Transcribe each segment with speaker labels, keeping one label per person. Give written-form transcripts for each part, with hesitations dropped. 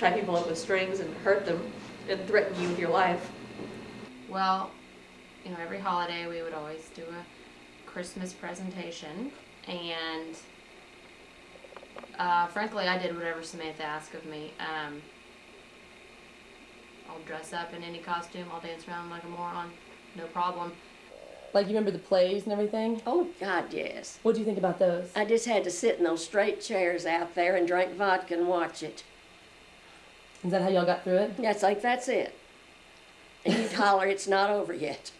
Speaker 1: tie people up with strings and hurt them and threaten you with your life.
Speaker 2: Well, you know, every holiday we would always do a Christmas presentation, and frankly, I did whatever Samantha asked of me. I'll dress up in any costume, I'll dance around like a moron, no problem.
Speaker 3: Like, you remember the plays and everything?
Speaker 4: Oh, God, yes.
Speaker 3: What do you think about those?
Speaker 4: I just had to sit in those straight chairs out there and drink vodka and watch it.
Speaker 3: Is that how y'all got through it?
Speaker 4: That's like, that's it. And you'd holler, it's not over yet.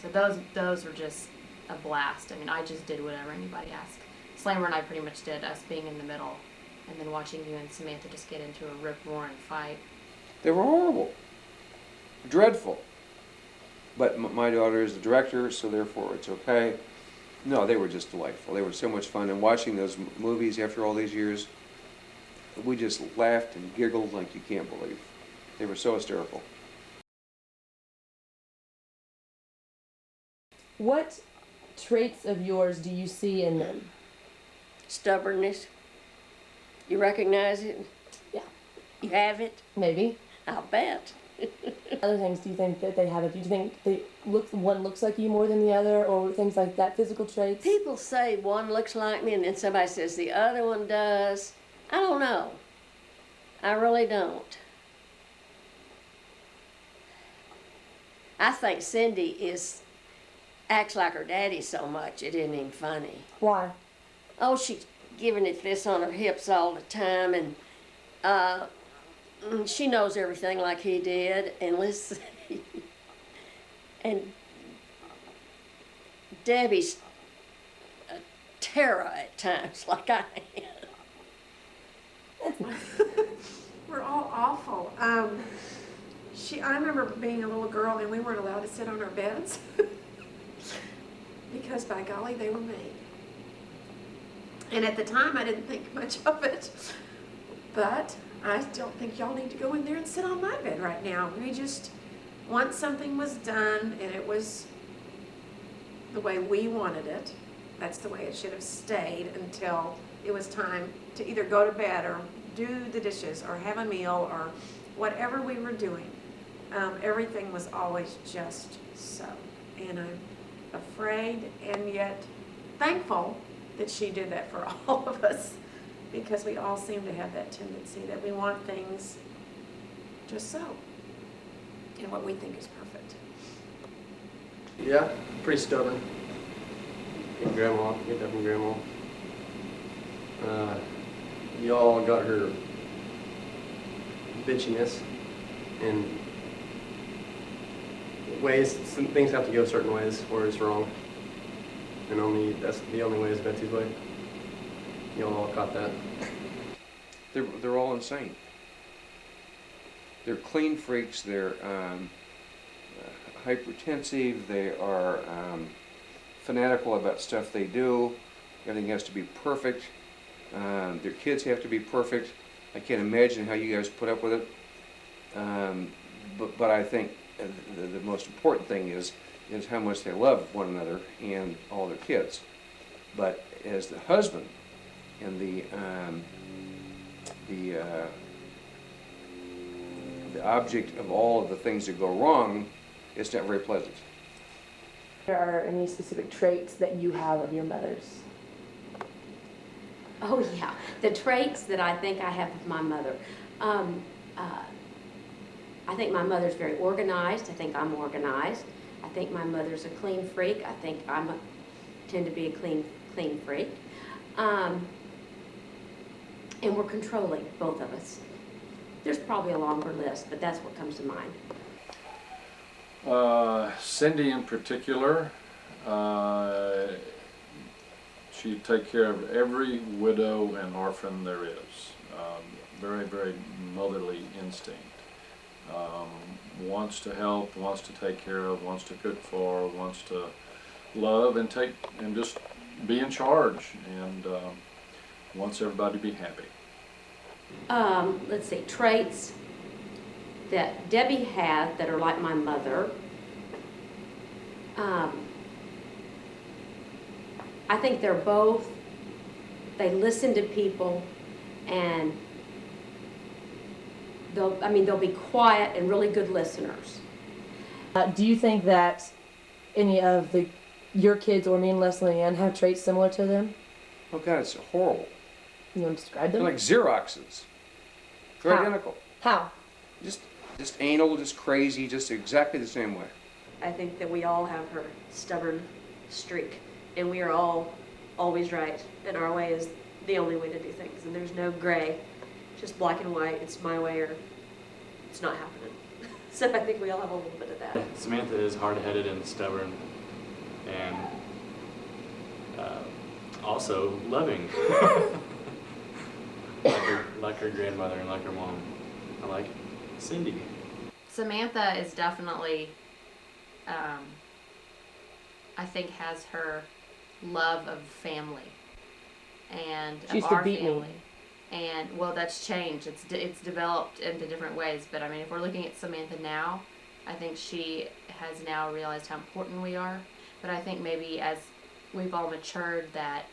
Speaker 2: So those were just a blast. I mean, I just did whatever anybody asked. Slammer and I pretty much did, us being in the middle, and then watching you and Samantha just get into a rip-roaring fight.
Speaker 5: They were horrible, dreadful. But my daughter is the director, so therefore it's okay. No, they were just delightful. They were so much fun. And watching those movies after all these years, we just laughed and giggled like you can't believe. They were so hysterical.
Speaker 3: What traits of yours do you see in them?
Speaker 4: Stubbornness. You recognize it?
Speaker 3: Yeah.
Speaker 4: You have it?
Speaker 3: Maybe.
Speaker 4: I'll bet.
Speaker 3: Other things do you think that they have? Do you think one looks like you more than the other, or things like that, physical traits?
Speaker 4: People say one looks like me and then somebody says the other one does. I don't know. I really don't. I think Cindy acts like her daddy so much it isn't even funny.
Speaker 3: Why?
Speaker 4: Oh, she's giving it this on her hips all the time, and she knows everything like he did. And listen, and Debbie's a terror at times, like I am.
Speaker 6: We're all awful. I remember being a little girl and we weren't allowed to sit on our beds because by golly, they were made. And at the time, I didn't think much of it, but I don't think y'all need to go in there and sit on my bed right now. We just, once something was done and it was the way we wanted it, that's the way it should have stayed until it was time to either go to bed or do the dishes or have a meal or whatever we were doing. Everything was always just so. And I'm afraid and yet thankful that she did that for all of us, because we all seem to have that tendency that we want things just so, and what we think is perfect.
Speaker 7: Yeah, pretty stubborn. Get that from Grandma. Y'all got her bitchiness and ways. Some things have to go certain ways, or it's wrong. And that's the only way is Betsy's way. Y'all all caught that.
Speaker 5: They're all insane. They're clean freaks. They're hypertensive. They are fanatical about stuff they do. Everything has to be perfect. Their kids have to be perfect. I can't imagine how you guys put up with it. But I think the most important thing is how much they love one another and all their kids. But as the husband and the object of all of the things that go wrong, it's not very pleasant.
Speaker 3: Are any specific traits that you have of your mother's?
Speaker 8: Oh yeah, the traits that I think I have of my mother. I think my mother's very organized. I think I'm organized. I think my mother's a clean freak. I think tend to be a clean freak. And we're controlling, both of us. There's probably a longer list, but that's what comes to mind.
Speaker 9: Cindy in particular, she'd take care of every widow and orphan there is. Very, very motherly instinct. Wants to help, wants to take care of, wants to cook for, wants to love and just be in charge, and wants everybody to be happy.
Speaker 8: Let's see, traits that Debbie had that are like my mother. I think they listen to people, and they'll be quiet and really good listeners.
Speaker 3: Do you think that any of your kids or me and Leslie Ann have traits similar to them?
Speaker 5: Oh God, it's horrible.
Speaker 3: You want to describe
Speaker 5: They're
Speaker 3: them?
Speaker 5: like Xeroxes. They're
Speaker 3: How?
Speaker 5: identical.
Speaker 3: How?
Speaker 5: Just anal, just crazy, just exactly the same way.
Speaker 1: I think that we all have her stubborn streak, and we are all always right, and our way is the only way to do things, and there's no gray, just black and white. It's my way or it's not happening. So I think we all have a little bit of that.
Speaker 7: Samantha is hard-headed and stubborn, and also loving, like her grandmother and like her mom. I like Cindy.
Speaker 2: Samantha is definitely, I think, has her love of family and
Speaker 3: She
Speaker 2: of
Speaker 3: used to
Speaker 2: our
Speaker 3: beat me.
Speaker 2: family. And well, that's changed. It's developed into different ways. But I mean, if we're looking at Samantha now, I think she has now realized how important we are. But I think maybe as we've all matured, that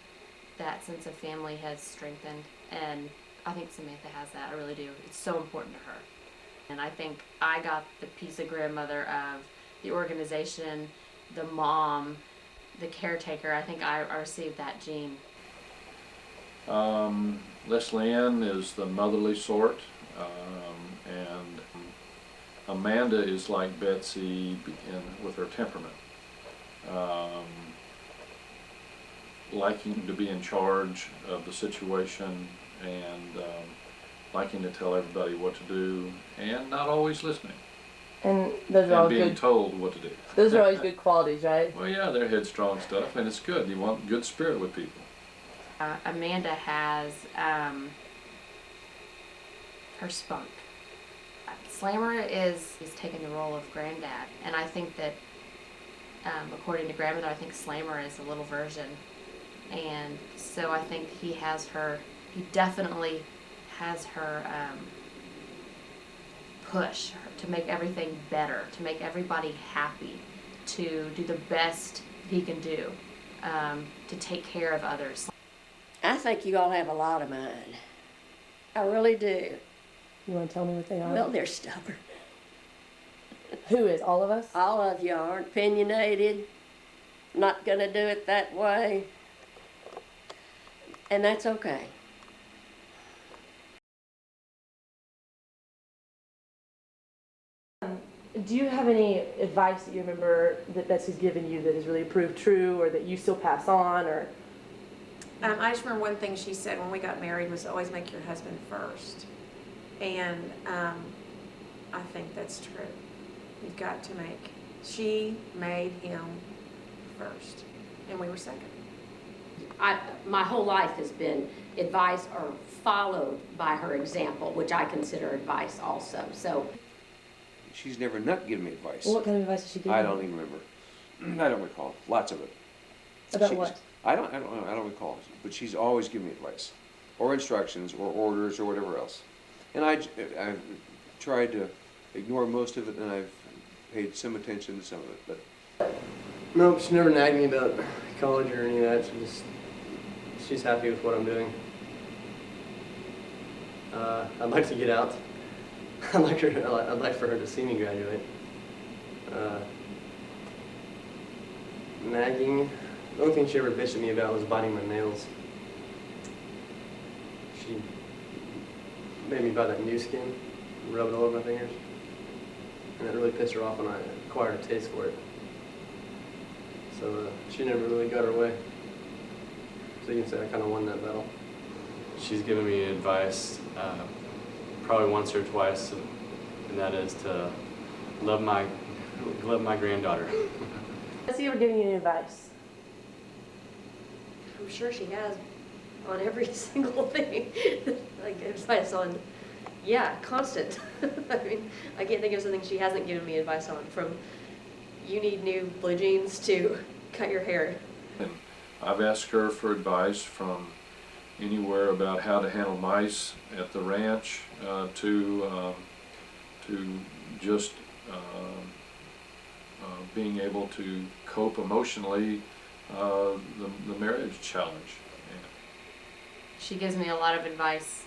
Speaker 2: sense of family has strengthened, and I think Samantha has that. I really do. It's so important to her. And I think I got the piece of grandmother of the organization, the mom, the caretaker. I think I received that gene.
Speaker 9: Leslie Ann is the motherly sort, and Amanda is like Betsy with her temperament. Liking to be in charge of the situation and liking to tell everybody what to do and not always listening
Speaker 3: And those are all
Speaker 9: and being
Speaker 3: good.
Speaker 9: told what to do.
Speaker 3: Those are always good qualities, right?
Speaker 9: Well, yeah, they're headstrong stuff, and it's good. You want good spirit with people.
Speaker 2: Amanda has her spunk. Slammer is taking the role of granddad, and I think that according to grandmother, I think Slammer is a little version, and so I think he definitely has her push her to make everything better, to make everybody happy, to do the best he can do, to take care of others.
Speaker 4: I think you all have a lot of mine. I really do.
Speaker 3: You want to tell me what they are?
Speaker 4: Well, they're stubborn.
Speaker 3: Who is? All of us?
Speaker 4: All of you are opinionated, not going to do it that way, and that's okay.
Speaker 3: Do you have any advice that you remember that Betsy's given you that has really proved true, or that you still pass on, or?
Speaker 6: I just remember one thing she said when we got married was always make your husband first. And I think that's true. You've got to she made him first, and we were second.
Speaker 8: My whole life has been advice or followed by her example, which I consider advice also. So
Speaker 5: She's never not given me advice.
Speaker 3: What kind of advice did she give you?
Speaker 5: I don't even remember. I don't recall. Lots of it.
Speaker 3: About what?
Speaker 5: I don't recall. But she's always given me advice, or instructions, or orders, or whatever else. And I've tried to ignore most of it, and I've paid some attention to some of it. But
Speaker 7: Nope, she never nagged me about college or any of that. She's happy with what I'm doing. I'd like to get out. I'd like for her to see me graduate. Nagging. The only thing she ever bitched at me about was biting my nails. She made me buy that new skin, and rub it all over my fingers, and that really pissed her off when I acquired a taste for it. So she never really got her way. So you can say I kind of won that battle.
Speaker 10: She's given me advice probably once or twice, and that is to love my granddaughter.
Speaker 3: Has he ever given you any advice?
Speaker 1: I'm sure she has on every single thing. Like advice on, yeah, constant. I mean, I can't think of something she hasn't given me advice on, from you need new blue jeans to cut your hair.
Speaker 9: And I've asked her for advice from anywhere about how to handle mice at the ranch to just being able to cope emotionally the marriage challenge.
Speaker 2: She gives me a lot of advice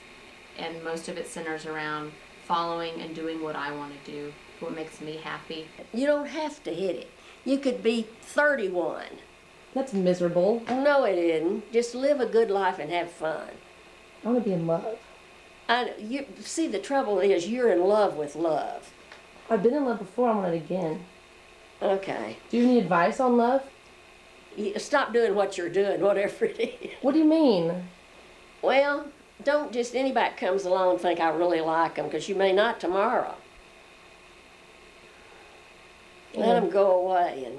Speaker 2: and most of it centers around following and doing what I want to do, what makes me happy.
Speaker 4: You don't have to hit it. You could be 31.
Speaker 3: That's miserable.
Speaker 4: No, it isn't. Just live a good life and have fun.
Speaker 3: I want to be in love.
Speaker 4: You see, the trouble is you're in love with love.
Speaker 3: I've been in love before. I want it again.
Speaker 4: Okay.
Speaker 3: Do you have any advice on love?
Speaker 4: Stop doing what you're doing, whatever it is.
Speaker 3: What do you mean?
Speaker 4: Well, don't just anybody that comes along think I really like them, because you may not tomorrow. Let them go away and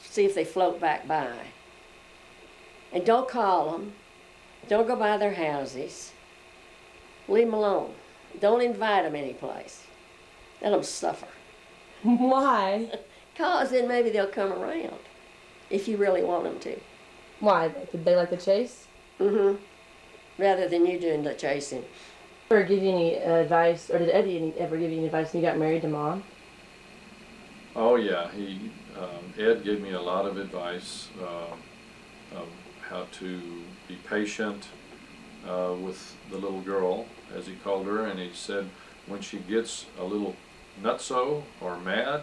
Speaker 4: see if they float back by. And don't call them. Don't go by their houses. Leave them alone. Don't invite them anyplace. Let them suffer.
Speaker 3: Why?
Speaker 4: Because then maybe they'll come around if you really want them to.
Speaker 3: Why? Did they like the chase?
Speaker 4: Mm-hmm. Rather than you doing the chasing.
Speaker 3: Or give you any advice, or did Eddie ever give you any advice when you got married to Mom?
Speaker 9: Oh yeah, Ed gave me a lot of advice of how to be patient with the little girl, as he called her, and he said when she gets a little nutso or mad,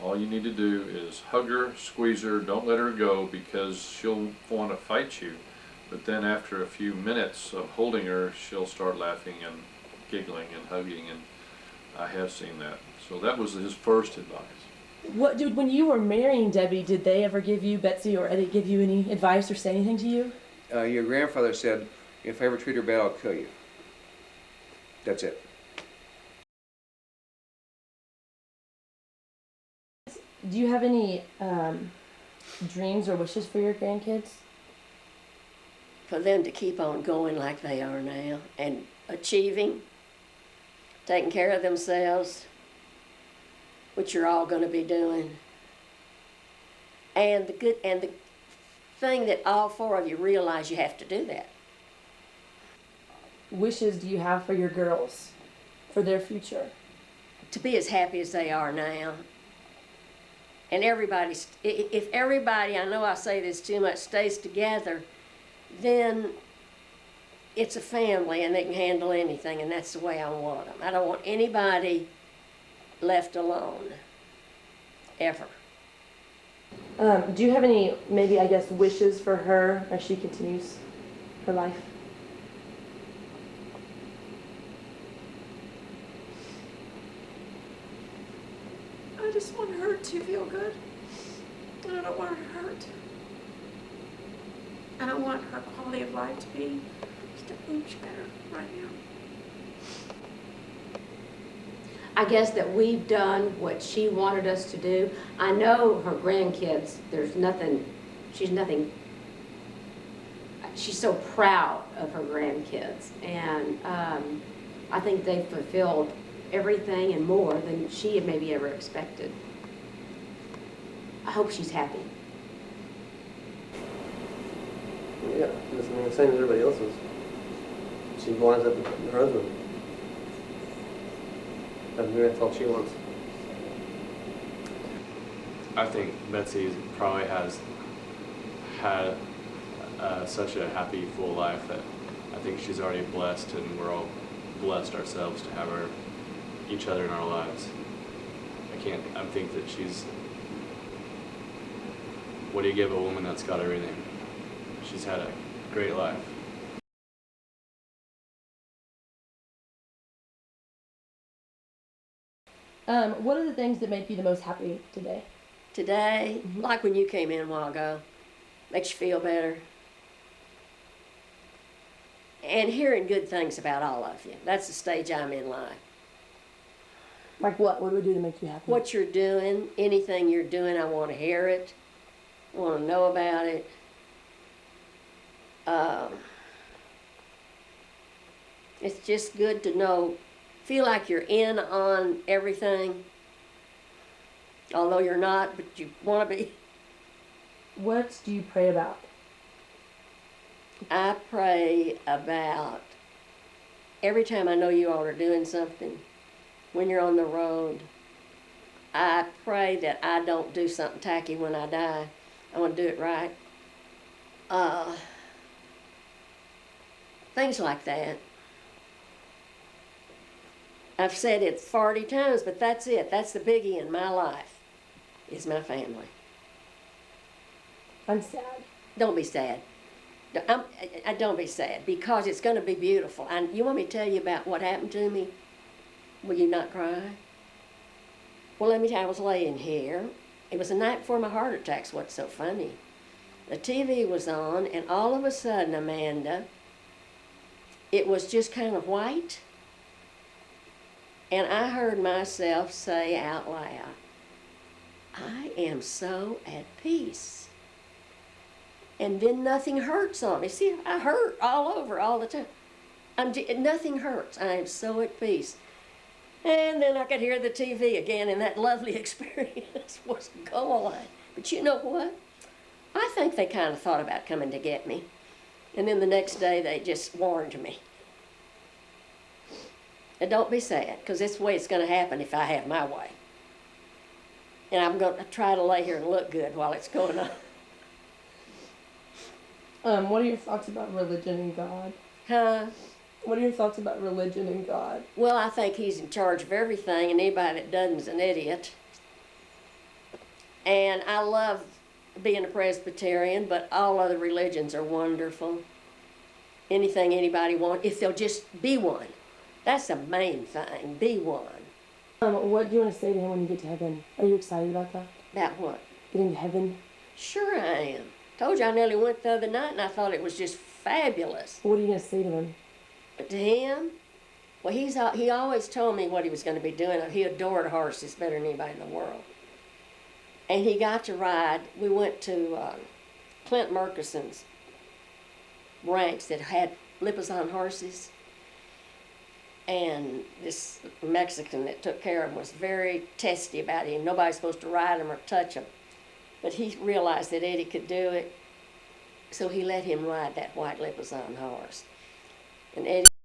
Speaker 9: all you need to do is hug her, squeeze her, don't let her go, because she'll want to fight you. But then after a few minutes of holding her, she'll start laughing and giggling and hugging, and I have seen that. So that was his first advice.
Speaker 3: What, dude, when you were marrying Debbie, did they ever give you, Betsy or Eddie, give you any advice or say anything to you?
Speaker 5: Your grandfather said, if I ever treat her bad, I'll kill you. That's it.
Speaker 3: Do you have any dreams or wishes for your grandkids?
Speaker 4: For them to keep on going like they are now and achieving, taking care of themselves, which you're all going to be doing. And the thing that all four of you realize you have to do that.
Speaker 3: Wishes do you have for your girls, for their future?
Speaker 4: To be as happy as they are now. And if everybody, I know I say this too much, stays together, then it's a family and they can handle anything, and that's the way I want them. I don't want anybody left alone, ever.
Speaker 3: Do you have any, maybe, I guess, wishes for her as she continues her life?
Speaker 6: I just want her to feel good. And I don't want her to hurt. And I want her quality of life to be just an inch better right now.
Speaker 8: I guess that we've done what she wanted us to do. I know her grandkids, she's so proud of her grandkids. And I think they've fulfilled everything and more than she had maybe ever expected. I hope she's happy.
Speaker 7: Yeah, just, the same as everybody else's. She winds up with her husband. That's all she wants.
Speaker 10: I think Betsy probably has had such a happy, full life that I think she's already blessed, and we're all blessed ourselves to have each other in our lives. I think that she's, what do you give a woman that's got everything? She's had a great life.
Speaker 3: What are the things that make you the most happy today?
Speaker 4: Today, like when you came in a while ago, makes you feel better. And hearing good things about all of you. That's the stage I'm in life.
Speaker 3: Like what? What do we do to make you happy?
Speaker 4: What you're doing, anything you're doing, I want to hear it. I want to know about it. It's just good to know, feel like you're in on everything, although you're not, but you want to be.
Speaker 3: What do you pray about?
Speaker 4: I pray about every time I know you all are doing something, when you're on the road, I pray that I don't do something tacky when I die. I want to do it right. Things like that. I've said it 40 times, but that's it. That's the biggie in my life, is my family.
Speaker 3: I'm sad.
Speaker 4: Don't be sad. Don't be sad, because it's going to be beautiful. And you want me to tell you about what happened to me? Will you not cry? Well, let me tell you, I was laying here. It was the night before my heart attack's what's so funny. The TV was on, and all of a sudden, Amanda, it was just kind of white. And I heard myself say out loud, I am so at peace. And then nothing hurts on me. See, I hurt all over all the time. Nothing hurts. I am so at peace. And then I could hear the TV again, and that lovely experience was going. But you know what? I think they kind of thought about coming to get me. And then the next day, they just warned me. And don't be sad, because that's the way it's going to happen if I have my way. And I'm going to try to lay here and look good while it's going on.
Speaker 3: What are your thoughts about religion and God?
Speaker 4: Huh?
Speaker 3: What are your thoughts about religion and God?
Speaker 4: Well, I think he's in charge of everything, and anybody that doesn't is an idiot. And I love being a Presbyterian, but all other religions are wonderful. Anything anybody wants, if they'll just be one. That's the main thing, be one.
Speaker 3: What do you want to say to him when you get to heaven? Are you excited about that?
Speaker 4: About what?
Speaker 3: Getting to heaven?
Speaker 4: Sure I am. Told you I nearly went the other night, and I thought it was just fabulous.
Speaker 3: What are you going to say to him?
Speaker 4: But to him, well, he always told me what he was going to be doing. He adored horses better than anybody in the world. And he got to ride. We went to Clint Murkison's ranch that had Lipizzan horses. And this Mexican that took care of him was very testy about him. Nobody's supposed to ride him or touch him. But he realized that Eddie could do it, so he let him ride that white Lipizzan horse. And Eddie